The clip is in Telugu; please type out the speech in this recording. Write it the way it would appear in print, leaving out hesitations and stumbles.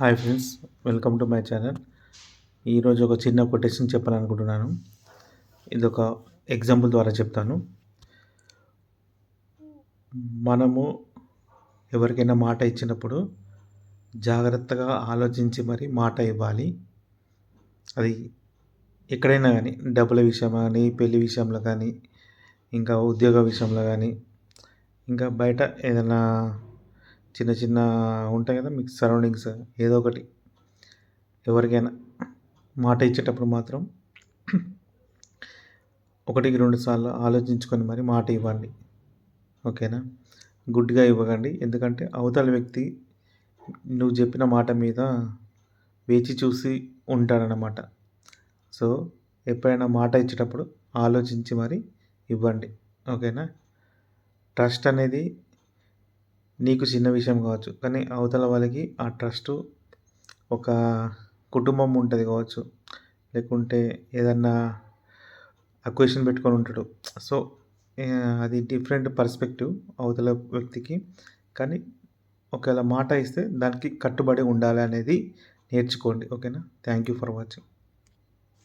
Hi friends, welcome to my channel. ఈరోజు ఒక చిన్న కొటేషన్ చెప్పాలనుకుంటున్నాను. ఇదొక ఎగ్జాంపుల్ ద్వారా చెప్తాను. మనము ఎవరికైనా మాట ఇచ్చినప్పుడు జాగ్రత్తగా ఆలోచించి మరి మాట ఇవ్వాలి. అది ఎక్కడైనా కానీ, డబ్బుల విషయంలో కానీ, పెళ్లి విషయంలో కానీ, ఇంకా ఉద్యోగ విషయంలో కానీ, ఇంకా బయట ఏదైనా చిన్న చిన్న ఉంటాయి కదా మీకు సరౌండింగ్స్, ఏదో ఒకటి ఎవరికైనా మాట ఇచ్చేటప్పుడు మాత్రం ఒకటికి రెండు సార్లు ఆలోచించుకొని మరి మాట ఇవ్వండి. ఓకేనా? గుడ్డిగా ఇవ్వకండి. ఎందుకంటే అవతల వ్యక్తి నువ్వు చెప్పిన మాట మీద వేచి చూసి ఉంటాడనమాట. సో ఎప్పుడైనా మాట ఇచ్చేటప్పుడు ఆలోచించి మరి ఇవ్వండి. ఓకేనా? ట్రస్ట్ అనేది నీకు చిన్న విషయం కావచ్చు, కానీ అవతల వాళ్ళకి ఆ ట్రస్టు ఒక కుటుంబం ఉంటుంది కావచ్చు, లేకుంటే ఏదన్నా అక్వేషన్ పెట్టుకొని ఉంటాడు. సో అది డిఫరెంట్ పర్స్పెక్టివ్ అవతల వ్యక్తికి. కానీ ఒకవేళ మాట ఇస్తే దానికి కట్టుబడి ఉండాలి అనేది నేర్చుకోండి. ఓకేనా? Thank you for watching.